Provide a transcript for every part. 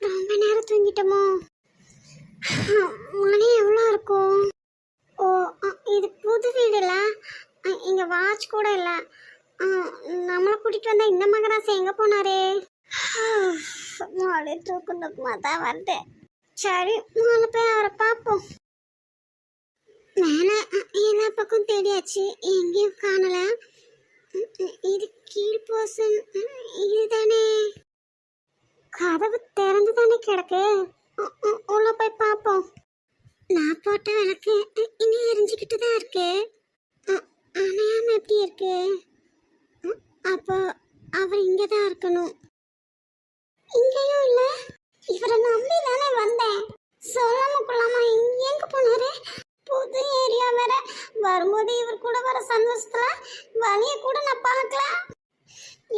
ரொம்ப நேரம் தூங்கிட்டோமோ? மணி எவ்வளோ இருக்கும்? ஓ, இது புது வீடுல இங்க வாட்ச் கூட இல்லை. நம்மளை கூட்டிட்டு வந்தா இந்த மகராசி எங்க போனாரே? மாடு தூக்கு தூக்கமா தான் வருது. சரி, நாலு போய் அவரை பார்ப்போம். மேலே எல்லா பக்கம் தேடியாச்சு, எங்கேயும் காணல. இது கீழ் போர்ஷன் இதுதானே? கதவு திறந்து தானே கிடக்கு. உள்ள போய் பார்ப்போம். நான் போட்ட விளக்கு இன்னும் எரிஞ்சுக்கிட்டு தான் இருக்கு. அணையாம எப்படி இருக்கு? அப்போ அவர் இங்கே தான் இருக்கணும். இங்கேயும் இல்லை. இவரை நம்பி தானே வந்தேன். சொல்லாம கொள்ளாம எங்க போனாரு? புது ஏரியா வேற. வரும்போது இவர் கூட வர சந்தோஷத்துல வழியை கூட நான் பார்க்கல.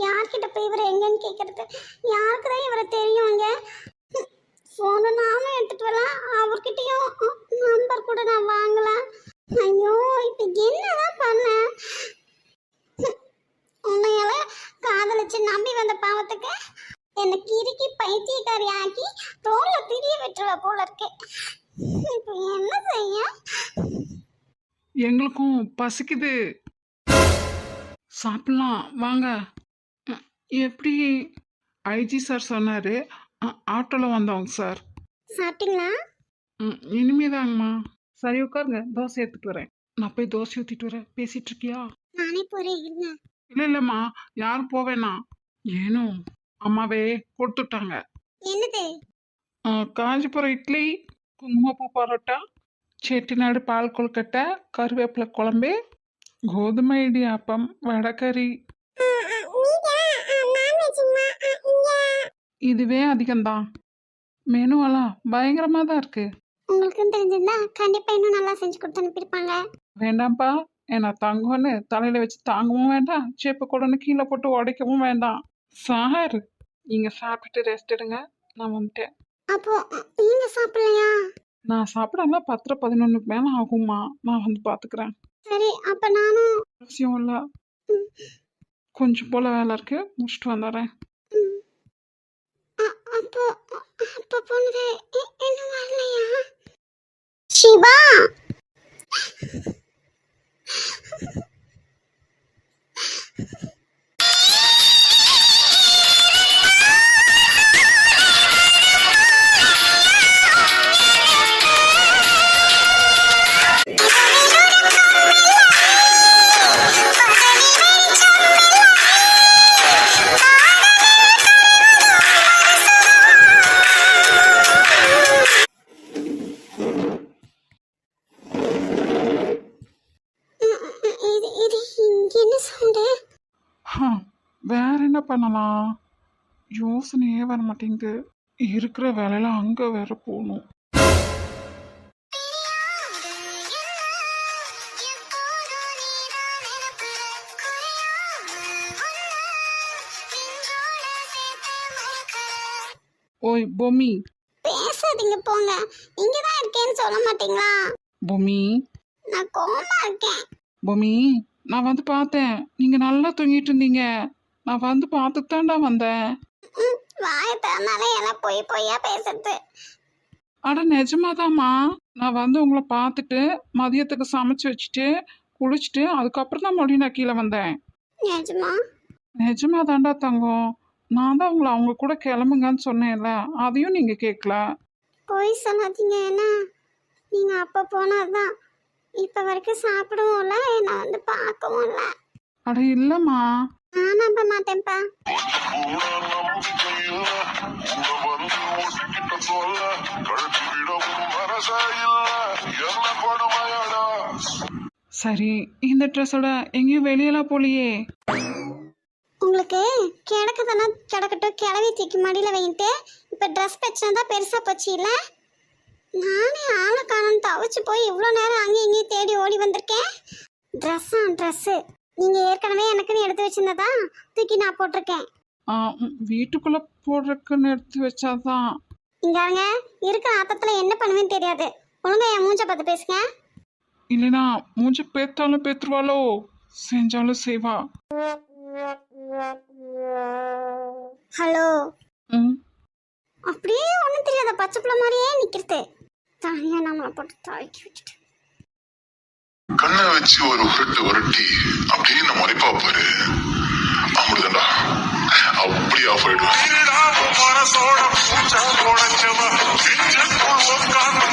யார்கிட்ட போய் இவரை எங்கன்னு கேட்கறது? யாருக்கு தான் இவரை தெரியுங்க? ஃபோனை நானும் எடுத்துட்டு வரலாம், அவர்கிட்டயும் நம்பர் கூட நான் வாங்கல. ஐயோ, இப்போ என்னதான் பண்ண? உன்னையால காதலிச்சு நம்பி வந்த பாவத்துக்கு என்னை கிறுக்கி பைத்தியக்காரி ஆக்கி ரோட்ல திரிய விட்டுருவ போல இருக்கு. இப்போ என்ன செய்ய? எங்களுக்கும் பசிக்குது, சாப்பிடலாம் வாங்க. எப்படி ஐஜி சார் சொன்னார், ஆட்டோவில் வந்தவங்க சார். சாப்பிட்டீங்களா? இனிமேதாங்கம்மா. சரி உட்காருங்க, தோசை எடுத்துகிட்டு வரேன். நான் போய் தோசை ஊற்றிட்டு வரேன். பேசிகிட்டு இருக்கியா? நானே போகிறேன், இருங்க. இல்லைம்மா, யாரும் போவேண்ணா. ஏனோ அம்மாவே கொடுத்துட்டாங்க. என்னது? காஞ்சிபுரம் இட்லி, குங்குமப்பூ பரோட்டா, செட்டிநாடு பால் கொழுக்கட்டை, கருவேப்பிலை குழம்பு, கோதுமை இடியாப்பம், வடகறி. இதுவே அதிகம்தான். மெனுவெல்லாம் பயங்கரமாக தான் இருக்கு. உங்களுக்கும் தெரிஞ்சிருந்தா கண்டிப்பா இன்னும் நல்லா செஞ்சு கொடுத்து அனுப்பியிருப்பாங்க. வேண்டாம்ப்பா, ஏன்னா தங்கம்னு தலையில வச்சு தாங்கவும் வேண்டாம், சேப்ப கூடன்னு கீழே போட்டு உடைக்கவும் வேண்டாம். சார், நீங்க சாப்பிட்டுட்டு ரெஸ்ட் எடுங்க, நான் வந்துட்டேன். அப்போ நீங்க சாப்பிடலையா? நான் சாப்பிடாம 10-11 மேலே ஆகுமா, நான் வந்து பார்த்துக்கிறேன். சரி, அப்ப நானும். அவசியம் இல்லை, கொஞ்சம் போல வேலை இருக்கு, முடிச்சுட்டு வந்துடுறேன். அப்போ அப்போ போனது என்ன வரலையா? சிவா, வேற என்ன பண்ணலாம், யோசனையே வர மாட்டேங்குது. இருக்கிற வேலையில அங்க வேற போகணும். ஓய் பொம்மி, பேசாதீங்க போங்க. இங்கதான் இருக்கேன்னு சொல்ல மாட்டீங்களா? பொம்மி, நான் கோமா இருக்கேன். பொம்மி, நான் வந்து பார்த்தேன், நீங்க நல்லா தூங்கிட்டு இருந்தீங்க. நான் வந்து பார்த்துட்டு தான்டா வந்தேன். வாயை திறந்தாலே எல்லாம் பொய்யா பேசுறது. அட நிஜமாதாம்மா, நான் வந்து உங்களை பார்த்துட்டு மதியத்துக்கு சமைச்சு வச்சுட்டு குளிச்சுட்டு அதுக்கப்புறம் தான் மறுபடியும் நான் கீழே வந்தேன். நிஜமா? நிஜமா தாண்டா தங்கம், நான் தான் உங்களை அவங்க கூட கிளம்புங்கன்னு சொன்னேன்ல, அதையும் நீங்க கேட்கல. பொய் சொல்லாதீங்க. என்ன, நீங்க அப்ப போனாதான் இப்ப வரைக்கும் சாப்பிடவும் இல்லை, என்னை வந்து பார்க்கவும் இல்லை. அட இல்லம்மா, நான் நம்ப மாட்டேன்ப்பா. சரி, இந்த ட்ரெஸ்ஸோட எங்கேயும் வெளியெல்லாம் போலியே. உங்களுக்கு கிடக்குதானா கிடக்கட்டும், கிளவி தூக்கி மடியில் வைங்கிட்டு இப்போ ட்ரெஸ் பிரச்சனை தான் பெருசாக போச்சு இல்லை? நானே ஆளை காணும் தவச்சு போய் இவ்வளோ நேரம் அங்கேயும் இங்கேயும் தேடி ஓடி வந்திருக்கேன். ட்ரெஸ்ஸு நீங்கள் ஏற்கனவே எனக்குன்னு எடுத்து வச்சிருந்ததா தூக்கி நான் போட்டிருக்கேன். வீட்டுக்குள்ள போடுறதுக்குன்னு எடுத்து வச்சாதான். இங்காருங்க, இருக்கிற ஆத்தத்தில் என்ன பண்ணுவேன்னு தெரியாது. ஒழுங்கா என் மூஞ்ச பார்த்து பேசுங்க. இல்லைனா மூஞ்ச பேத்தாலும் பேத்துருவாளோ, செஞ்சாலும் செய்வா. ஹலோ, பழக்கி விட்டுட்டு. கண்ணை வச்சு ஒரு உருட்டு உருட்டி அப்படின்னு மறைப்பா பாரு, அப்படிதான்டா அப்படி ஆஃப் ஆயிடுவேன். மனசோட பூச்சா உடைச்சவ நெஞ்சுக்குள் உட்கார்ந்து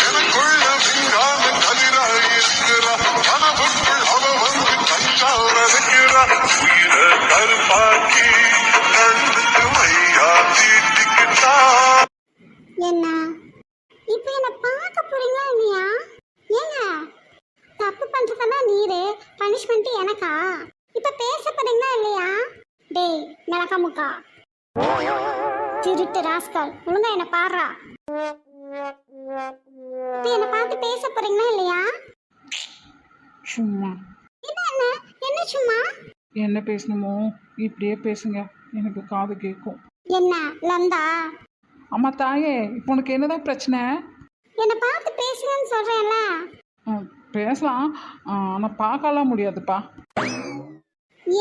எனக்குள்ள விங்காத கதிராய் இருக்கிறா, கனவுக்குள் அவ வந்து கஞ்சாவதுக்கிறா, உயிரை கருப்பாக்கி கண்ணுக்கு மையா தீட்டிக்கிட்டா. என்ன இப்ப என்ன பார்க்க போறீங்களா இல்லையா? ஏங்க தப்பு பண்றதெல்லாம் நீரு, பனிஷ்மெண்ட் எனக்கா? இப்ப பேச போறீங்களா இல்லையா? டேய் மிளகா முக்கா திருட்டு ராஸ்கல், ஒழுங்கா என்ன பாடுறா. இப்ப என்ன பார்த்து பேச போறீங்களா இல்லையா? சும்மா என்ன என்ன என்ன சும்மா? என்ன பேசணுமோ இப்படியே பேசுங்க, எனக்கு காது கேட்கும். என்ன லந்தா? அம்மா தாயே, இப்போ உனக்கு என்னதான் பிரச்சனை? என்ன பார்த்து பேசுங்கன்னு சொல்றேன்ல. பேசலாம், ஆனால் பார்க்கலாம் முடியாதுப்பா.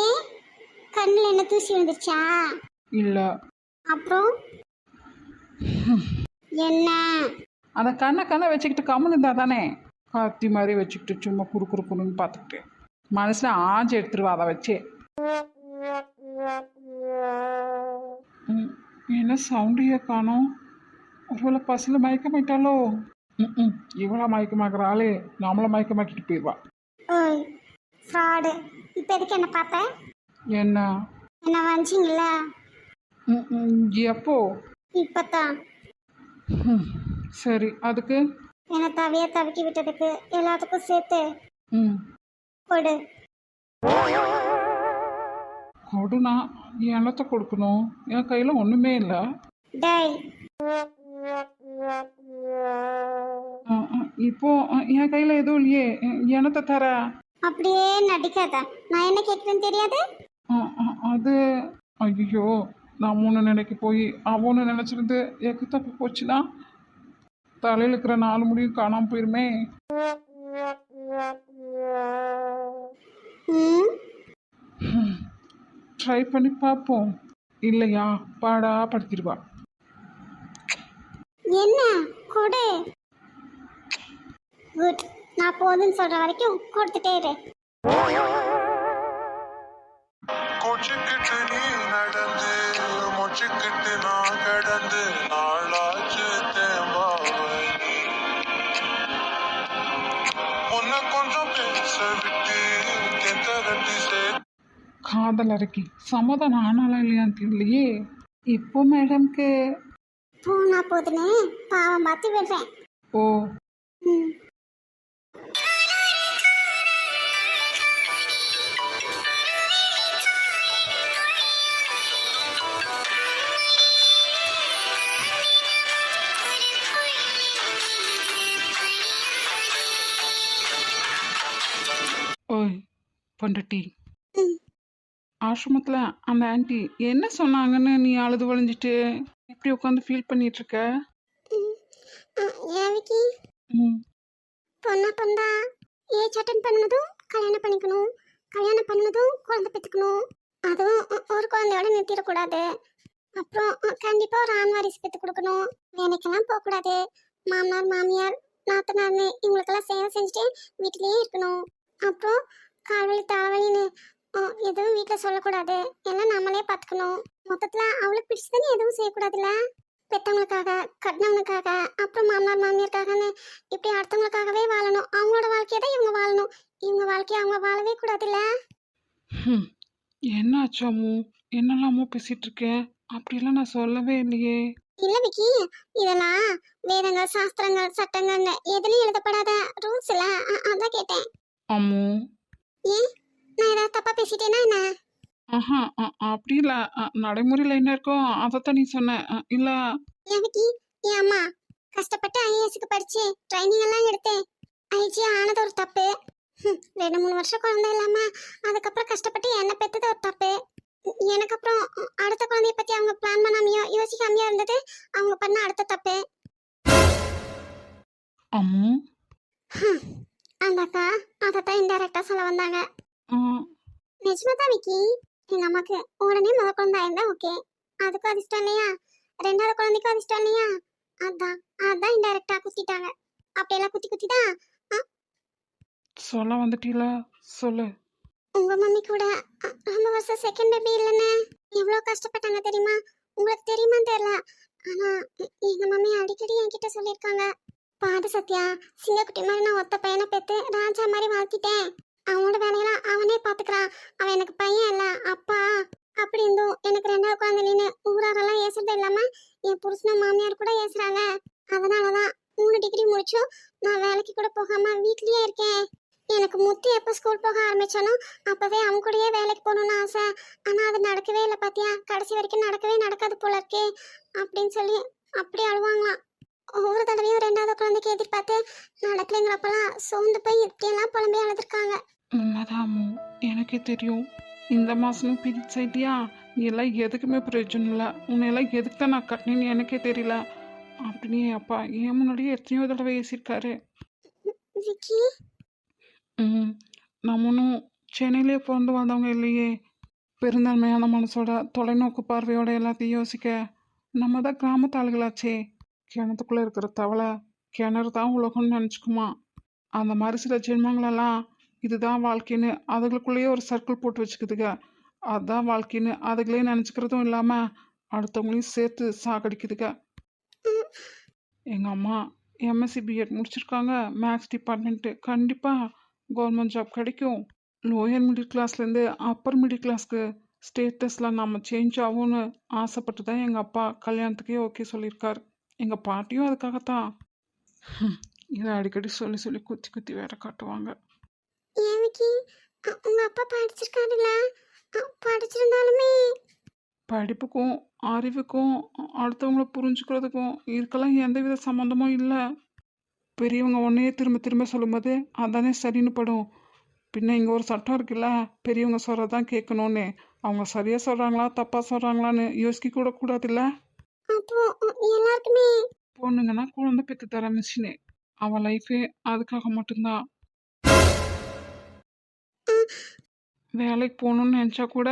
ஏன் கண்ணில் என்ன தூசி வந்துருச்சா? இல்லை, அப்புறம் என்ன? அந்த கண்ணை வச்சுக்கிட்டு கம்முன்னு இருந்தா தானே, கத்தி மாதிரி வச்சுக்கிட்டு சும்மா குறுன்னு பார்த்துக்கிட்டு மனசில் ஆஞ்சு எடுத்துருவா அதை வச்சே. என்ன சவுண்டையே காணோம்? ஒருவேளை பஸ்ஸில் மயக்கமாயிட்டாலோ? இவளா மயக்கமாக்குறாளே, நம்மளை மயக்கமாக்கிட்டு போயிடுவா. ஓய் ஃப்ராடு, இப்போ எதுக்கு என்ன பார்த்த? என்ன என்ன வஞ்சிங்கள? எப்போ? இப்போத்தான். சரி, அதுக்கு என்னை தவிக்கி விட்டதுக்கு எல்லாத்துக்கும் சேர்த்து கொடு. கொடுனா என்னத்தை கொடுக்கணும்? என் கையில் ஒன்றுமே இல்லை. டேய் இப்போ என் கையில் எதுவும் இல்லையே, என்னத்தை தர? அப்படியே நடிக்காத, நான் என்ன கேட்குறேன்னு தெரியாது. அது ஐயோ, நான் ஒன்று நினைக்க போய் அவனு நினச்சிருந்து எக்கு தப்பு போச்சுன்னா தலையில் இருக்கிற 4 முடியும் காணாமல் போயிருமே. ட்ரை பண்ணி பார்ப்போம், இல்லையா பாடா படுத்திடுவா. என்ன கொடு. குட், நான் போதுன்னு சொல்ற வரைக்கும் கொடுத்துட்டே இரு. கொச்சுக்கிட்டு நீ நடந்து மொச்சுக்கிட்டு நான் கடந்து நாளாச்சு தேம்பாவை உன்னை கொஞ்சம் பேச விட்டு கெந்தரட்டி காதல் அரைக்கி சமாதானம் ஆனாலும் இல்லையான்னு தெரியலையே. இப்போ மேடம்க்கு போனா போதுன்னு பாவம் பார்த்து விடுறேன். ஓ ம். ஓய் பொண்டட்டி, ஆசிரமத்தில் அந்த ஆன்ட்டி என்ன சொன்னாங்கன்னு நீ அழுது வழிஞ்சிட்டு எப்படி உட்காந்து ஃபீல் பண்ணிட்டு இருக்க? ஏவிக்கி ம் பொண்ணா பொந்தா ஏஜ் அட்டன் பண்ணதும் கல்யாணம் பண்ணிக்கணும், கல்யாணம் பண்ணதும் குழந்தை பெற்றுக்கணும், அதுவும் ஒரு குழந்தையோட நிறுத்திடக்கூடாது. அப்புறம் கண்டிப்பாக ஒரு ஆண் வாரிசு பெற்று கொடுக்கணும், வேலைக்கெல்லாம் போகக்கூடாது, மாமனார் மாமியார் நாத்தனார்னு இவங்களுக்கெல்லாம் சேவை செஞ்சுட்டு வீட்டிலேயே இருக்கணும். அப்புறம் கால்வலி தலைவலின்னு எதுவும் வீட்டில் சொல்லக்கூடாது, எல்லாம் நம்மளே பார்த்துக்கணும். மொத்தத்தில் அவளுக்கு பிடிச்சதுன்னு எதுவும் செய்யக்கூடாதுல்ல. பெற்றவங்களுக்காக கட்டினவனுக்காக அப்புறம் மாமனார் மாமியாருக்காகன்னு இப்படி அடுத்தவங்களுக்காகவே வாழணும். அவங்களோட வாழ்க்கையை தான் இவங்க வாழணும், இவங்க வாழ்க்கையை அவங்க வாழவே கூடாதுல்ல. என்ன ஆச்சாமோ, என்னெல்லாமோ பேசிட்டு இருக்கேன், அப்படிலாம் நான் சொல்லவே இல்லையே. இல்லை விக்கி, இதெல்லாம் வேதங்கள் சாஸ்திரங்கள் சட்டங்கள்னு எதுலையும் எழுதப்படாத ரூல்ஸ் இல்லை, அதான் கேட்டேன். அம்மோ ஏன் நான் ஏதாவது தப்பா பேசிட்டேன்னா என்ன? ஆஹா, அப்படி இல்லை, நடைமுறையில் என்ன இருக்கோ அதைத்தான் நீ சொன்ன, இல்லை. எனக்கு என் அம்மா கஷ்டப்பட்டு ஐஏஎஸ்க்கு படிச்சு ட்ரைனிங் எல்லாம் எடுத்தேன், ஐஜி ஆனது ஒரு தப்பு. 2-3 வருஷம் குழந்தை இல்லாம அதுக்கப்புறம் கஷ்டப்பட்டு என்ன பெற்றது ஒரு தப்பு. எனக்கு அப்புறம் அடுத்த குழந்தைய பத்தி அவங்க பிளான் பண்ணாமையோ யோசிக்காமையோ இருந்தது அவங்க பண்ண அடுத்த தப்பு. அம்மோ அந்த அக்கா அதைத்தான் இன்டைரக்டா சொல்ல வந்தாங்க. நிஜமா தான் விக்கி, எங்க அம்மாக்கு உடனே முத குழந்தை ஆயிருந்தா ஓகே, அதுக்கும் அதிர்ஷ்டம் இல்லையா? ரெண்டாவது குழந்தைக்கும் அது இஷ்டம் இல்லையா? அதான் அதான் இன்டைரக்டா குத்திட்டாங்க. அப்படியெல்லாம் குத்தி குத்தி தான் சொல்ல வந்துட்டீல, சொல்லு. உங்க மம்மி கூட ரொம்ப வருஷம் செகண்ட் பேபி இல்லைன்னு எவ்வளோ கஷ்டப்பட்டாங்க தெரியுமா? உங்களுக்கு தெரியுமான்னு தெரியல. ஆனா எங்க மம்மி அடிக்கடி என்கிட்ட சொல்லியிருக்காங்க, பாடு சத்யா, சிங்கக்குட்டி மாதிரி நான் ஒத்த பையனை பெற்று ராஜா மாதிரி வாழ்த்திட்டேன். அவனோட வேலையெல்லாம் அவனே பார்த்துக்கிறான். அவன் எனக்கு பையன் இல்லை அப்பா. அப்படி இருந்தும் எனக்கு ரெண்டாவது குழந்தைன்னு ஊராரெல்லாம் ஏசுறது இல்லாம என் புருஷனும் மாமியார் கூட ஏசுறாங்க. அதனாலதான் 3 டிகிரி முடிச்சும் நான் வேலைக்கு கூட போகாம வீட்லயே இருக்கேன். எனக்கு முத்து எப்போ ஸ்கூல் போக ஆரம்பிச்சானோ அப்பவே அவன் கூடயே வேலைக்கு போகணும்னு ஆசை. ஆனா அது நடக்கவே இல்லை பாத்தியா, கடைசி வரைக்கும் நடக்கவே நடக்காது போல இருக்கே அப்படின்னு சொல்லி அப்படி அழுவாங்களாம். ஒவ்வொரு தடவையும் ரெண்டாவது குழந்தைக்கு எதிர்பார்த்து நடக்கலைங்கிறப்பெல்லாம் சோர்ந்து போய் இப்படியெல்லாம் புலம்பி அழுதுருக்காங்க. உண்மைதான் அம்மு, எனக்கே தெரியும். இந்த மாதமும் பிரிச்சாயிட்டியா, நீ எல்லாம் எதுக்குமே பிரயோஜனம் இல்லை. உன்னை எல்லாம் எதுக்கு தான் நான் கட்டினேன்னு எனக்கே தெரியல அப்படின்னு என் அப்பா என் முன்னாடியே எத்தனையோ தடவை ஏசிருக்காரு. விக்கி, நம்ம ஒன்றும் சென்னையிலே பிறந்து வந்தவங்க இல்லையே. பெருந்தன்மையான மனசோட தொலைநோக்கு பார்வையோட எல்லாத்தையும் யோசிக்க நம்ம தான் கிராமத்து ஆளுகளாச்சே. கிணத்துக்குள்ளே இருக்கிற தவளை கிணறு தான் உலகம்னு நினச்சிக்குமா. அந்த மாதிரி சில ஜென்மங்களெல்லாம் இதுதான் வாழ்க்கைன்னு அதுகளுக்குள்ளேயே ஒரு சர்க்கிள் போட்டு வச்சுக்குதுங்க. அதுதான் வாழ்க்கைன்னு அதுகளே நினச்சிக்கிறதும் இல்லாமல் அடுத்தவங்களையும் சேர்த்து சாகடிக்குதுங்க. எங்கள் அம்மா எம்எஸ்சி பிஎட் முடிச்சிருக்காங்க, மேக்ஸ் டிபார்ட்மெண்ட்டு. கண்டிப்பாக கவர்மெண்ட் ஜாப் கிடைக்கும். லோயர் மிடில் கிளாஸ்லேருந்து அப்பர் மிடில் கிளாஸ்க்கு ஸ்டேட்டஸில் நம்ம சேஞ்ச் ஆகும்னு ஆசைப்பட்டு தான் எங்கள் அப்பா கல்யாணத்துக்கே ஓகே சொல்லியிருக்கார். எங்கள் பாட்டியும் அதுக்காகத்தான். இதை அடிக்கடி சொல்லி சொல்லி குத்தி குத்தி வேற காட்டுவாங்க. ஏன் விக்கி, உங்க அப்பா படிச்சிருக்காருல்ல? படிச்சிருந்தாலுமே படிப்புக்கும் அறிவுக்கும் அடுத்தவங்கள புரிஞ்சுக்கிறதுக்கும் இதுக்கெல்லாம் எந்தவித சம்மந்தமும் இல்லை. பெரியவங்க ஒன்றையே திரும்ப திரும்ப சொல்லும்போது அதானே சரின்னு படும். பின்ன இங்கே ஒரு சட்டம் இருக்குல்ல, பெரியவங்க சொல்கிறதான் கேட்கணும்னு. அவங்க சரியாக சொல்கிறாங்களா தப்பாக சொல்கிறாங்களான்னு யோசிக்க கூட கூடாதுல்ல. அப்போ எல்லாருக்குமே பொண்ணுங்கன்னா குழந்தை பெற்று தர மிஷினு. அவள் லைஃபே அதுக்காக மட்டும்தான். வேலைக்கு போகணுன்னு நினச்சா கூட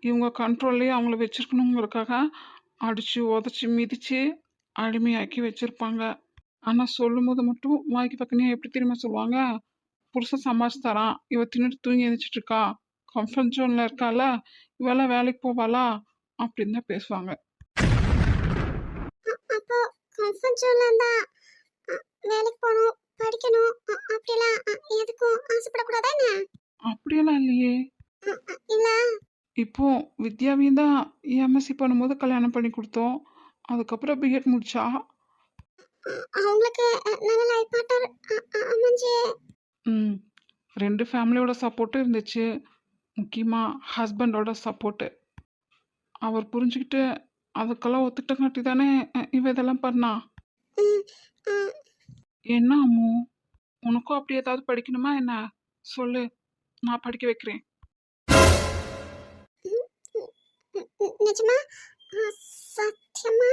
இவங்க கண்ட்ரோல்லே அவங்கள வச்சிருக்கணுங்கிறதுக்காக அடித்து உதச்சி மிதித்து அடிமையாக்கி வச்சுருப்பாங்க. ஆனால் சொல்லும் போது மட்டும் வாய்க்கு பக்கனே எப்படி திரும்ப சொல்லுவாங்க, புருஷன் சம்பாதிச்சு தரான், இவ தின்னுட்டு தூங்கி எழுந்திரிச்சிட்டு இருக்கா, கம்ஃபர்ட் ஜோனில் இருக்கால, இவெல்லாம் வேலைக்கு போவாளா அப்படின்னு தான் பேசுவாங்க. அப்போ கம்ஃபர்ட் ஜோன்ல இருந்தா வேலைக்கு போகணும், படிக்கணும், அப்படிலாம் எதுக்கும் ஆசைப்படக்கூடாதா என்ன? அப்படியெல்லாம் இல்லையே. இல்ல இப்போ வித்யாவையும் தான் எம்எஸ்சி பண்ணும்போது கல்யாணம் பண்ணி கொடுத்தோம். அதுக்கப்புறம் பிஎட் முடிச்சா. அவங்களுக்கு நல்ல லைஃப் பார்ட்னர் அமைஞ்சு ம் 2 ஃபேமிலியோட சப்போர்ட்டும் இருந்துச்சு. முக்கியமாக ஹஸ்பண்டோட சப்போர்ட்டு அவர் புரிஞ்சுக்கிட்டு அதுக்கெல்லாம் ஒத்துக்கிட்டங்காட்டி தானே இவ இதெல்லாம் பண்ணா. ம், ம், என்ன அம்மு, உனக்கும் அப்படி ஏதாவது படிக்கணுமா என்ன? சொல்லு, நான் படிக்க வைக்கிறேன். நிஜமா? சத்தியமா?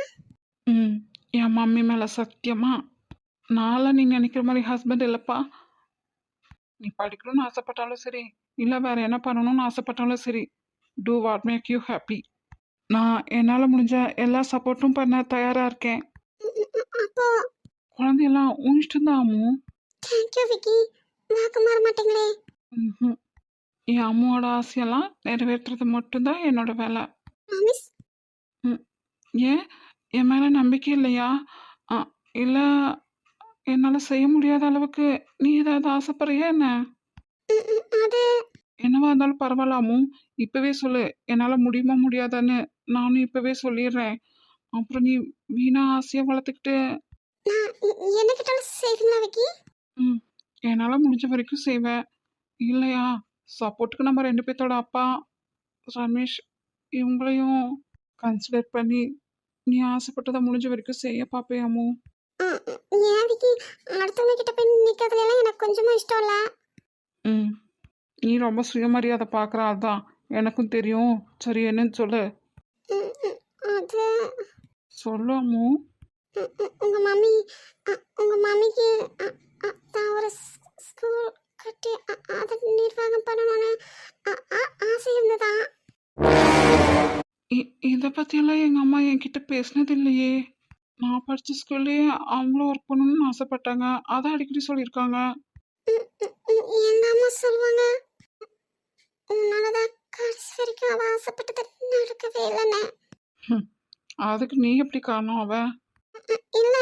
ம் என் மம்மி மேலே சத்தியமா. நான்லாம் நீ நினைக்கிற மாதிரி ஹஸ்பண்ட் இல்லைப்பா. நீ படிக்கணும்னு ஆசைப்பட்டாலும் சரி, இல்லை வேற என்ன பண்ணணும்னு ஆசைப்பட்டாலும் சரி, do what make you happy. நான் என்னால் முடிஞ்ச எல்லா சப்போர்ட்டும் பண்ண தயாராக இருக்கேன். அப்போ குழந்தையெல்லாம் உன் இஷ்டம்தான் அம்மு. தேங்க்யூ விக்கி, வாக்கு மாற மாட்டீங்களே. ம்ஹும். என் அம்மாவோட ஆசையெல்லாம் நிறைவேற்றுறது மட்டும்தான் என்னோட வேலை. ப்ராமிஸ்? ம் ஏன் என் மேலே நம்பிக்கை இல்லையா? இல்லை என்னால் செய்ய முடியாத அளவுக்கு நீ ஏதாவது ஆசைப்படுறியா என்ன? அது என்னவா இருந்தாலும் பரவாயில்லாமோ இப்போவே சொல்லு, என்னால் முடியுமா முடியாதான்னு நானும் இப்போவே சொல்லிடுறேன். அப்புறம் நீ வீணா ஆசையை வளர்த்துக்கிட்டு. நான் என்ன கேட்டாலும் செய்வீங்களா விக்கி? ம் என்னால் முடிஞ்ச வரைக்கும் செய்வேன். இல்லையா சப்போர்ட்டுக்கு நம்ம 2 பேர்த்தோட அப்பா ரமேஷ் இவங்களையும் கன்சிடர் பண்ணி நீ ஆசைப்பட்டதை முடிஞ்ச வரைக்கும் செய்ய பார்ப்பேயாமோ. ஏன் விக்கி, அடுத்தவங்க கிட்ட போய் நிற்கிறதுலாம் எனக்கு கொஞ்சமும் இஷ்டம் இல்லை. ம் நீ ரொம்ப சுயமரியாதை பார்க்குற, அதான் எனக்கும் தெரியும். சரி என்னன்னு சொல்லு. அது சொல்லு அம்மு. உங்க மம்மி உங்க மம்மிக்கு தான் ஒரு ஸ்கூல் கட்டி அதை நிர்வாகம் பண்ணணும்னு ஆசை இருந்ததா? இதை பற்றியெல்லாம் எங்கள் அம்மா என்கிட்ட பேசினது இல்லையே. நான் படித்த ஸ்கூல்லேயே அவங்களும் ஒர்க் பண்ணணும்னு ஆசைப்பட்டாங்க. அதான் அடிக்கடி சொல்லியிருக்காங்க. எங்க அம்மா சொல்லுவாங்க உன்னாலதான் கடைசி வரைக்கும் அவ ஆசைப்பட்டது நடக்கவே இல்லைன்னு. ம், அதுக்கு நீ எப்படி காரணம் அவ? இல்ல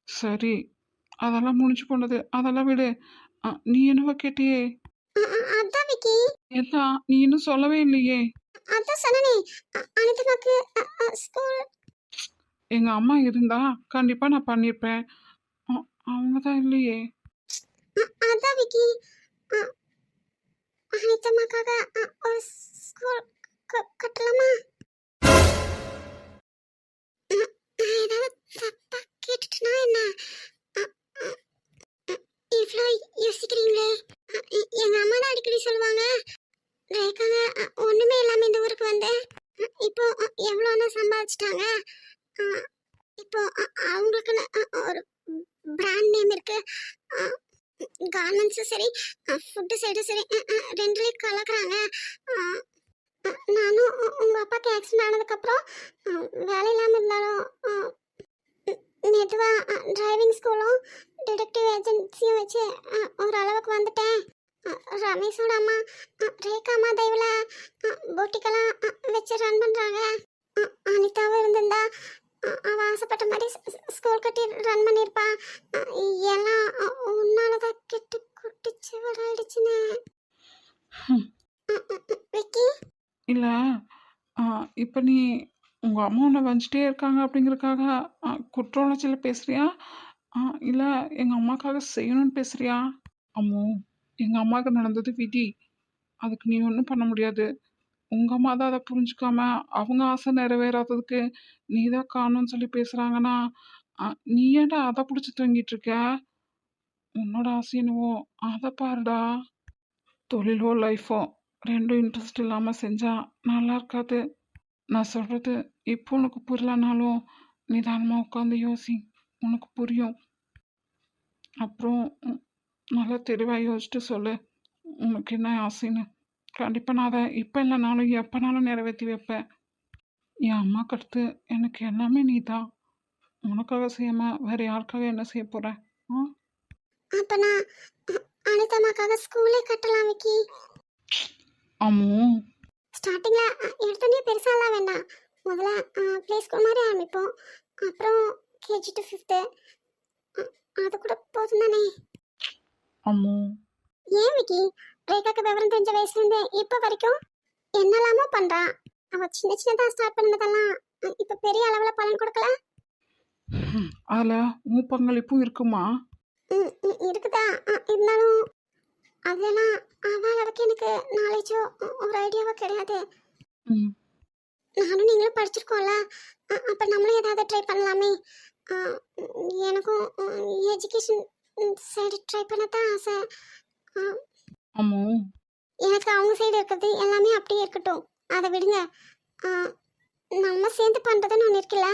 சரி, அதெல்லாம் முடிஞ்சு போனது, அதெல்லாம் விடு. நீ என்னவோ கேட்டியே? அதான் விக்கி, என்ன நீ இன்னும் சொல்லவே இல்லையே? அதான் சொன்னனே அனிதமாக்கு ஸ்கூல். எங்கள் அம்மா இருந்தா கண்டிப்பாக நான் பண்ணியிருப்பேன். அவங்க தான் இல்லையே. அதான் விக்கி, அனிதமாக்காக ஒரு ஸ்கூல் கட்டலாமா? நான் ஏதாவது தப்பா கேட்டுட்டுனா என்ன? இவ்வளோ யோசிக்கிறீங்களே. எங்க அம்மா தான் அடிக்கடி சொல்லுவாங்க ரேகாங்க ஒண்ணுமே இல்லாம இந்த ஊருக்கு வந்து இப்போ எவ்வளோன்னு சம்பாதிச்சிட்டாங்க. இப்போ அவங்களுக்குன்னு ஒரு பிராண்ட் நேம் இருக்கு. கார்மெண்ட்ஸும் சரி ஃபுட்டு சைடும் சரி ரெண்டுலேயும் கலக்குறாங்க. நானும் உங்க அப்பாவுக்கு ஆக்சிடென்ட் ஆனதுக்கப்புறம் வேலை இல்லாமல் இருந்தாலும் மெதுவாக டிரைவிங் ஸ்கூலும் டிடெக்டிவ் ஏஜென்சியும் வச்சு ஓரளவுக்கு வந்துட்டேன். ரமேஷோட அம்மா ரேகா அம்மா தயவில் போட்டிக்கெல்லாம் வச்சு ரன் பண்ணுறாங்க. அனிதாவும் இருந்திருந்தா அவள் ஆசைப்பட்ட மாதிரி ஸ்கூல் கட்டி ரன் பண்ணியிருப்பான். எல்லாம் உன்னாலதான் கெட்டு குட்டிச்சு விளையாடுச்சுன்னு. விக்கி இல்லை, இப்போ நீ உங்கள் அம்மா உன்னை வஞ்சிட்டே இருக்காங்க அப்படிங்கிறதுக்காக குற்ற உணர்ச்சியில் பேசுறியா? இல்லை எங்கள் அம்மாக்காக செய்யணும்னு பேசுறியா? அம்மோ, எங்கள் அம்மாவுக்கு நடந்தது விதி. அதுக்கு நீ ஒன்றும் பண்ண முடியாது. உங்கள் அம்மா தான் அதை புரிஞ்சுக்காம அவங்க ஆசை நிறைவேறாததுக்கு நீ தான் காரணம்னு சொல்லி பேசுகிறாங்கன்னா நீ ஏன்டா அதை பிடிச்சி தூங்கிட்டு இருக்க? உன்னோட ஆசை என்னவோ அதை பாருடா. தொழிலோ லைஃபோ ரெண்டும் இன்ட்ரெஸ்ட் இல்லாமல் செஞ்சால் நல்லா இருக்காது. நான் சொல்கிறது இப்போ உனக்கு புரியலனாலும் நிதானமாக உட்காந்து யோசி, உனக்கு புரியும். அப்புறம் நல்லா தெளிவாக யோசிச்சுட்டு சொல்லு உனக்கு என்ன ஆசைன்னு. கண்டிப்பாக நான் அதை இப்போ இல்லைனாலும் எப்போனாலும் நிறைவேற்றி வைப்பேன். என் அம்மாவுக்கு அடுத்து எனக்கு எல்லாமே நீ தான். உனக்காக செய்யாமல் வேறு யாருக்காக என்ன செய்ய போகிறேன்? அப்ப நான் அனிதமாக்காக ஸ்கூலே கட்டலாம் விக்கி. அம்மோ, ஸ்டார்டிங்ல எடுத்தோடனே பெருசாலாம் வேண்டாம். முதல்ல ப்ளே ஸ்கூல் மாதிரி ஆரம்பிப்போம். அப்புறம் கேஜி டு 5th. அது கூட போதும் தானே? அம்மோ, ஏன் விக்கி, ரேகாக்கு விவரம் தெரிஞ்ச வயசுலேருந்து இப்போ வரைக்கும் என்னெல்லாமோ பண்ணுறான். அவள் சின்ன சின்னதாக ஸ்டார்ட் பண்ணதெல்லாம் இப்போ பெரிய அளவில் பலன் கொடுக்கல. அதில் உன் பங்களிப்பும் இருக்குமா? இருக்குதா? இருந்தாலும் அதெல்லாம் அவள் அளவுக்கு எனக்கு நாலேஜோ ஒரு ஐடியாவோ கிடையாது. ம், நானும் நீங்களும் படிச்சிருக்கோம்ல, அப்போ நம்மளும் ஏதாவது ட்ரை பண்ணலாமே. எனக்கும் எஜுகேஷன் சைடு ட்ரை பண்ண தான் ஆசை. அம்மோ, எனக்கு அவங்க சைடு இருக்கிறது எல்லாமே அப்படியே இருக்கட்டும், அதை விடுங்க. நம்ம சேர்ந்து பண்ணுறதுன்னு ஒன்று இருக்குல்ல,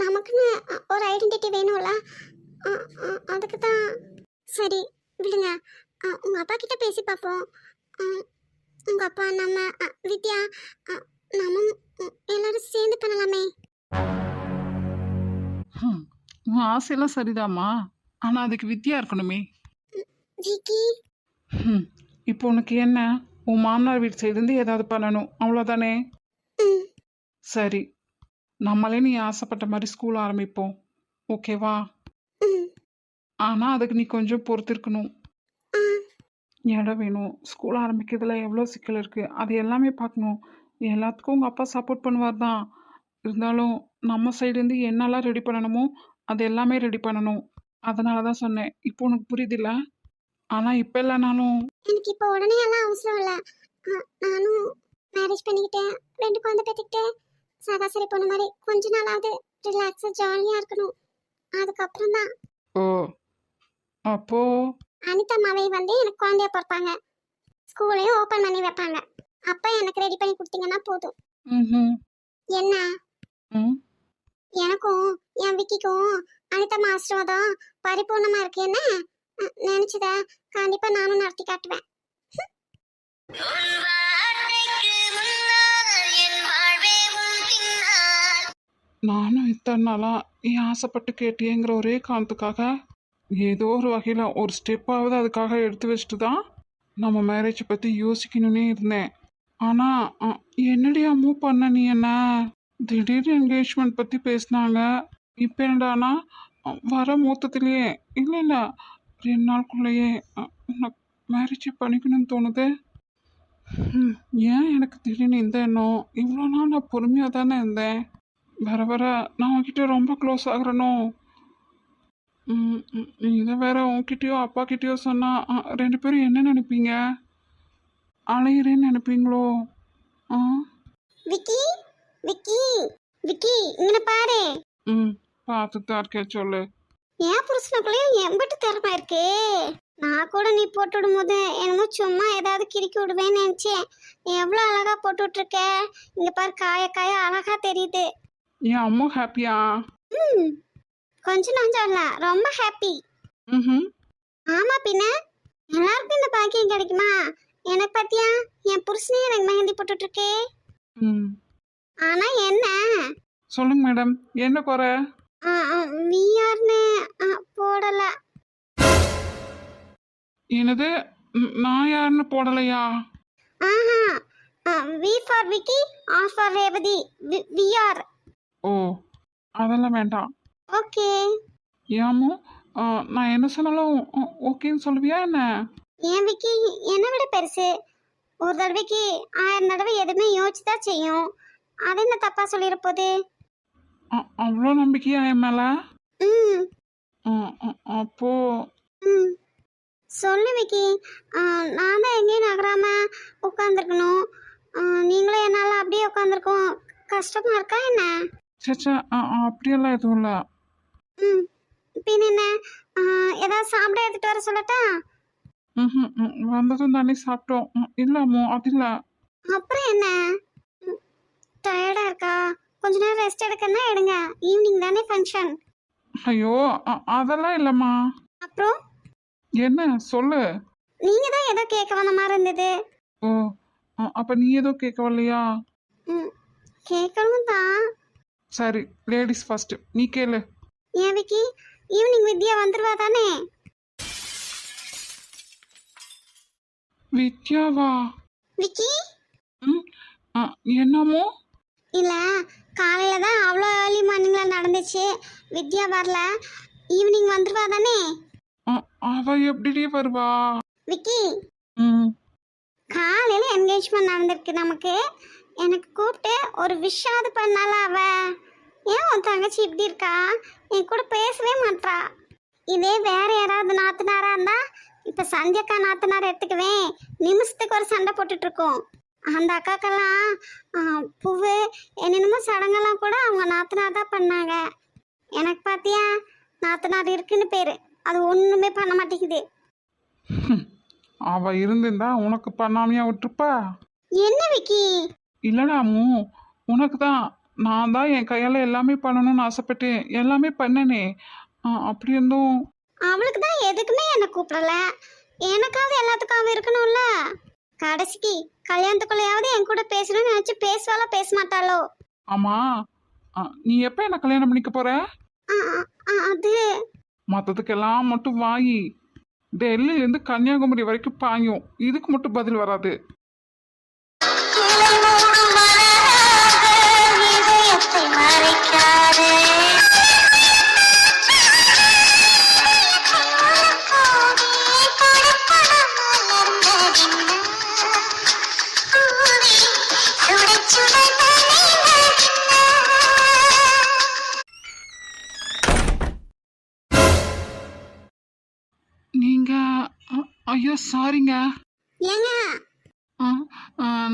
நமக்குன்னு ஒரு ஐடென்டிட்டி வேணும்ல. அதுக்கு தான். சரி விடுங்க, உங்கள் அப்பா கிட்ட பேசி பார்ப்போம். உங்கள் அப்பா நம்ம வித்யா நம்ம எல்லாரும் சேர்ந்து பண்ணலாமே. உன் ஆசையெல்லாம் சரிதாம்மா, ஆனால் அதுக்கு வித்தியா இருக்கணுமே. விக்கி இப்போ உனக்கு என்ன? உன் மாமனார் வீட்டு சைடுலேருந்து ஏதாவது பண்ணணும், அவ்வளோதானே? சரி, நம்மளே நீ ஆசைப்பட்ட மாதிரி ஸ்கூல் ஆரம்பிப்போம், ஓகேவா? ஆனால் அதுக்கு நீ கொஞ்சம் பொறுத்திருக்கணும். இடம் வேணும், ஸ்கூல் ஆரம்பிக்கிறதுல எவ்வளோ சிக்கல் இருக்குது, அது எல்லாமே பார்க்கணும். எல்லாத்துக்கும் உங்கள் அப்பா சப்போர்ட் பண்ணுவார் தான். இருந்தாலும் நம்ம சைடுலேருந்து என்னெல்லாம் ரெடி பண்ணணுமோ அது எல்லாமே ரெடி பண்ணணும். அதனால தான் சொன்னேன். இப்போ உனக்கு புரியுதில்ல? ஆனால் இப்போ இல்லைனாலும் எனக்கு இப்போ உடனே எல்லாம் அவசரம் இல்லை. நானும் மேரேஜ் பண்ணிக்கிட்டேன், 2 குழந்தை பெற்றுக்கிட்டு சராசரி பொண்ணு மாதிரி கொஞ்ச நாளாவது ரிலாக்ஸாக ஜாலியாக இருக்கணும். அதுக்கப்புறம் தான் ஓ, அப்போ அனிதா மாவை வந்து எனக்கு குழந்தைய பிறப்பாங்க, ஸ்கூலையும் ஓப்பன் பண்ணி வைப்பாங்க. அப்போ எனக்கு ரெடி பண்ணி கொடுத்தீங்கன்னா போதும். என்ன? எனக்கும் என் விக்கிக்கும் அனிதா ஆசீர்வாதம் பரிபூர்ணமா இருக்கு. என்ன நினைச்சத கண்டிப்பா நானும் நடத்தி காட்டுவேன். உன் வார்த்தைக்கு முன்னால் என் வாழ்வே உன் நானும் இத்தனை நாளாக என் ஆசைப்பட்டு கேட்டியேங்கிற ஒரே காரணத்துக்காக ஏதோ ஒரு வகையில் ஒரு ஸ்டெப்பாவது அதுக்காக எடுத்து வச்சுட்டு தான் நம்ம மேரேஜை பற்றி யோசிக்கணுன்னே இருந்தேன். ஆனால் என்னடியா மூவ் பண்ண நீ என்ன திடீர்னு என்கேஜ்மெண்ட் பற்றி பேசினாங்க. இப்போ என்னடானா வர மூத்தத்துலேயே இல்லை இல்லை 2 நாளுக்குள்ளேயே உனக்கு மேரேஜ் பண்ணிக்கணும்னு தோணுது. ஏன் எனக்கு திடீர்னு இந்த எண்ணம்? இவ்வளோ நாள் நான் பொறுமையாக தானே இருந்தேன். வர வர நான் உன்கிட்ட ரொம்ப க்ளோஸ் ஆகுறனோ? இதை வேற உன்கிட்டயோ அப்பா கிட்டயோ சொன்னால் 2 பேரும் என்ன நினைப்பீங்க? அலையிறேன்னு நினைப்பீங்களோ? ஆ விக்கி விக்கி விக்கி இங்கே பாரு. பார்த்துட்டு தான் இருக்கேன், சொல்லு. என் புருஷனுக்குள்ளேயும் எம்பிட்டு திறமை இருக்கு. நான் கூட நீ போட்டு விடும்போது என்னமோ சும்மா ஏதாவது கிறுக்கி விடுவேன்னு நினைச்சேன். எவ்வளோ அழகா போட்டு விட்டுருக்க. இங்க பாரு, காய காய அழகா தெரியுது. என் அம்மா ஹாப்பியா? கொஞ்சம் நஞ்சம் இல்ல, ரொம்ப ஹாப்பி. ஆமா, பின்ன எல்லாருக்கும் இந்த பாக்கியம் கிடைக்குமா? எனக்கு பாத்தியா, என் புருஷனே எனக்கு மெஹந்தி போட்டுட்டு இருக்கே. ஆனா என்ன சொல்லுங்க மேடம், என்ன குறை? விஆர்னு போடல. என்னது? நான் யாருன்னு போடலையா? ஆஹா, V for Vicky, R for Revathi, VR. ஓ, அதெல்லாம் வேண்டாம். ஓகே. ஏமோ நான் என்ன சொன்னாலும் ஓகேன்னு சொல்லுவியா என்ன? ஏன் விக்கி என்னை விட பெருசு. ஒரு தடவைக்கு 1000 தடவை எதுவுமே யோசிச்சுதான் செய்யும். அது என்ன தப்பா சொல்லிட போகுது? அவ்வளோ நம்பிக்கையா என் மேல? அப்போ சொல்லு விக்கி. நான் தான் எங்கேயும் நகராம உட்காந்துருக்கணும். நீங்களும் என்னால் அப்படியே உட்காந்துருக்கோம். கஷ்டமா இருக்கா என்ன? சச்சா, அப்படியெல்லாம் எதுவும் இல்லை. பின்ன என்ன, ஏதாவது சாப்பிட எடுத்துட்டு வர சொல்லட்டா? வந்ததும் தானே சாப்பிட்டோம். இல்லாமோ அது இல்லை. அப்புறம் என்ன, டயர்டா இருக்கா? கொஞ்ச நேரம் ரெஸ்ட் எடுக்கன்னா எடுங்க. ஈவினிங் தானே ஃபங்க்ஷன். ஐயோ, அதெல்லாம் இல்லைம்மா. அப்புறம் என்ன சொல்லு. நீங்க தான் ஏதோ கேட்க வந்த மாதிரி இருந்தது. ஓ, அப்ப நீ ஏதோ கேட்க வரலையா? கேட்கணும் தான். சரி, லேடிஸ் ஃபர்ஸ்ட், நீ கேளு. ஏன் விக்கி, ஈவினிங் வித்யா வந்துருவா தானே? வித்யாவா? விக்கி என்னமோ இல்ல, காலையில தான் அவ்வளோ ஏர்லி மார்னிங்ல நடந்துச்சு. வித்யா வரல, ஈவினிங் வந்துருவா தானே? அவ எப்படி வருவா? விக்கி, காலையில என்கேஜ்மெண்ட் நடந்திருக்கு நமக்கு. எனக்கு கூப்பிட்டு ஒரு விஷாது பண்ணால அவ. ஏன் உன் தங்கச்சி இப்படி இருக்கா? என் கூட பேசவே மாட்றா. இதே வேற யாராவது நாத்தனாரா இருந்தா இப்ப சந்தியக்கா நாத்தனார் எடுத்துக்குவேன், நிமிஷத்துக்கு ஒரு சண்டை போட்டுட்டு இருக்கோம். அந்த அக்காக்கெல்லாம் பூவு என்னென்னமோ சடங்கெல்லாம் கூட அவங்க நாத்தனார் தான் பண்ணாங்க. எனக்கு பாத்தியா, நாத்தனார் இருக்குன்னு பேரு, அது ஒண்ணுமே பண்ண மாட்டேங்குது. அவ இருந்திருந்தா உனக்கு பண்ணாமையா விட்டுருப்பா? என்ன விக்கி? இல்லடாமு, உனக்கு தான். நான் தான் என் கையால எல்லாமே பண்ணணும்னு ஆசைப்பட்டேன், எல்லாமே பண்ணனே. அப்படி இருந்தும் அவளுக்கு தான் எதுக்குமே என்ன கூப்பிடல. எனக்காவது எல்லாத்துக்கும் அவ இருக்கணும்ல. கடைசிக்கு கல்யாணத்துக்குள்ளையாவது என் கூட பேசணும்னு நினைச்சு பேசுவாளோ பேச மாட்டாளோ? ஆமா, நீ எப்ப என்ன கல்யாணம் பண்ணிக்க போற? அது மற்றதுக்கெல்லாம் மட்டும் வாங்கி டெல்லியிலேருந்து கன்னியாகுமரி வரைக்கும் பாயும், இதுக்கு மட்டும் பதில் வராது. நீங்க ஐயோ சாரிங்க. ஏங்க,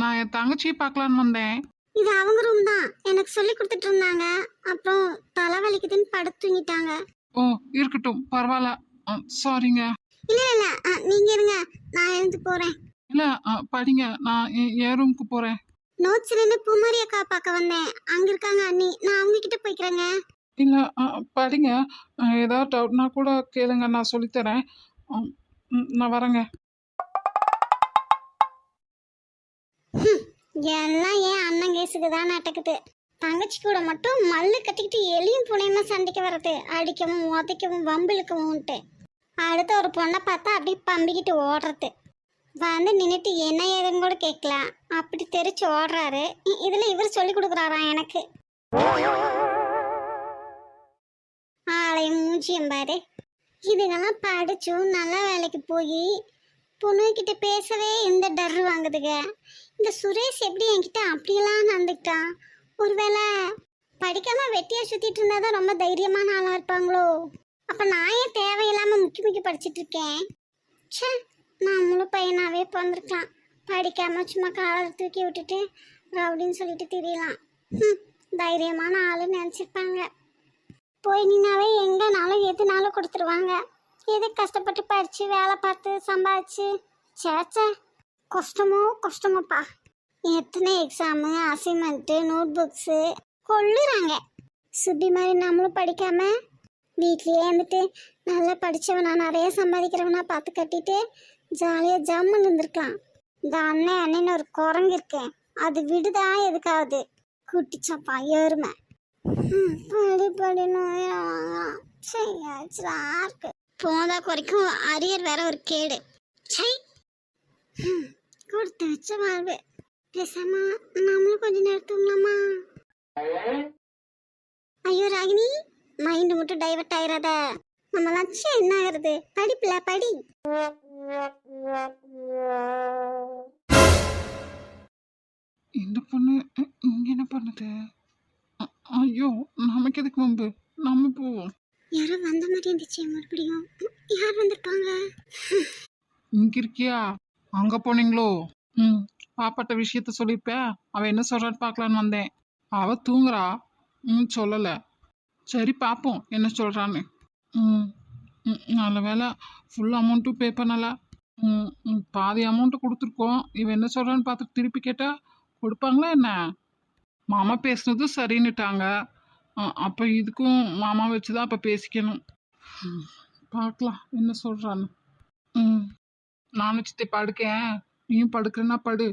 நான் என் தங்கச்சியை பார்க்கலான்னு வந்தேன். இது அவங்க ரூம் தான். எனக்கு சொல்லி கொடுத்துட்டு இருந்தாங்க. அப்புறம் தலைவலிக்குதுன்னு படுத்து தூங்கிட்டாங்க. ஓ, இருக்கட்டும், பரவாயில்ல. சாரிங்க. இல்ல இல்ல, நீங்க இருங்க, நான் எழுந்து போறேன். இல்ல, படிங்க, நான் என் ரூமுக்கு போறேன். நோட்ஸ்ல பூமாரி அக்கா பார்க்க வந்தேன். அங்க இருக்காங்க அண்ணி, நான் அவங்க கிட்ட போய்க்கிறேங்க. இல்ல, படிங்க. ஏதாவது டவுட்னா கூட கேளுங்க, நான் சொல்லித்தரேன். நான் வரேங்க. எல்லாம் ஏன் அண்ணன் கேஸுக்கு தான் நடக்குது. தங்கச்சி கூட மட்டும் மல்லு கட்டிக்கிட்டு எலியும் புனையுமா சண்டைக்கு வர்றது, அடிக்கவும் உதைக்கவும் வம்பிழுக்கவும்ட்டு. அடுத்த ஒரு பொண்ணை பார்த்தா அப்படியே பம்பிக்கிட்டு ஓடுறது. வந்து நின்றுட்டு என்ன ஏதுன்னு கூட கேட்கலாம், அப்படி தெரிச்சு ஓடுறாரு. இதுல இவர் சொல்லி கொடுக்குறாராம் எனக்கு. ஆளையும் மூஞ்சியம் பாரு. இதுங்கெல்லாம் படிச்சும் நல்ல வேலைக்கு போய் பொண்ணுகிட்ட பேசவே இந்த டர்ரு வாங்குதுங்க. இந்த சுரேஷ் எப்படி என்கிட்ட அப்படியெல்லாம் நடந்துக்கிட்டான்? ஒருவேளை படிக்காம வெட்டியா சுத்திட்டு இருந்தாதான் ரொம்ப தைரியமான ஆளா இருப்பாங்களோ? அப்ப நான் ஏன் தேவையில்லாம முக்கி படிச்சுட்டு இருக்கேன்? ச்சே, நான் முழு பையனாவே பிறந்திருக்கலாம். படிக்காம சும்மா காலர் தூக்கி விட்டுட்டு ரவுடின்னு சொல்லிட்டு தெரியலாம். தைரியமான ஆளுன்னு நினச்சிருப்பாங்க. போய் நின்னாவே எங்கனாலும் எதுனாலும் கொடுத்துருவாங்க. எது கஷ்டப்பட்டு படித்து வேலை பார்த்து சம்பாதிச்சு சேச்சே கஷ்டமோப்பா. எத்தனை எக்ஸாமு, அசைன்மெண்ட்டு, நோட் புக்ஸு கொள்ளுறாங்க. சுப்பி மாதிரி நம்மளும் படிக்காம வீட்லேயே இருந்துட்டு நல்லா படித்தவனா நிறைய சம்பாதிக்கிறவனா பார்த்து கட்டிட்டு ஜாலியாக ஜம்முன்னு இருந்திருக்கலாம். இந்த அண்ணன் ஒரு குரங்கு இருக்கேன், அது விடுதா எதுக்காவது குட்டிச்சப்பா எருமை. படி இருக்கு. போதா குறைக்கும் அரியர் வேற ஒரு கேடு. சை, கொடுத்து வச்ச வாழ்வு. பேசாம நம்மளும் கொஞ்ச நேரம் தூங்கலாமா? ஐயோ ராகினி, மைண்டு மட்டும் டைவர்ட் ஆயிராத. நம்ம லட்சியம் என்ன ஆகுறது? படிப்புல படி. இந்த பொண்ணு இங்க என்ன பண்ணுது? ஐயோ, நமக்கு எதுக்கு வம்பு, நம்ம போவோம். யாரோ வந்த மாதிரி இருந்துச்சு. மறுபடியும் யார் வந்திருப்பாங்க? இங்க இருக்கியா? அங்க போனீங்களோ? பாப்பாட்ட விஷயத்த சொல்லிருப்ப. அவ என்ன சொல்றான்னு பார்க்கலான்னு வந்தேன். அவ தூங்குறா. சொல்லல. சரி பார்ப்போம் என்ன சொல்றான்னு. நல்ல வேலை ஃபுல் அமௌண்ட்டும் பே பண்ணல. பாதி அமௌண்ட்டு கொடுத்துருக்கோம். இவன் என்ன சொல்றான்னு பார்த்துட்டு திருப்பி கேட்டா கொடுப்பாங்களா என்ன? மாமா பேசுனதும் சரின்னுட்டாங்க. அப்போ இதுக்கும் மாமா வச்சுதான் அப்போ பேசிக்கணும். பார்க்கலாம் என்ன சொல்றான்னு. நானும் சித்தி படுக்கேன், நீயும் படுக்கிறேன்னா படு.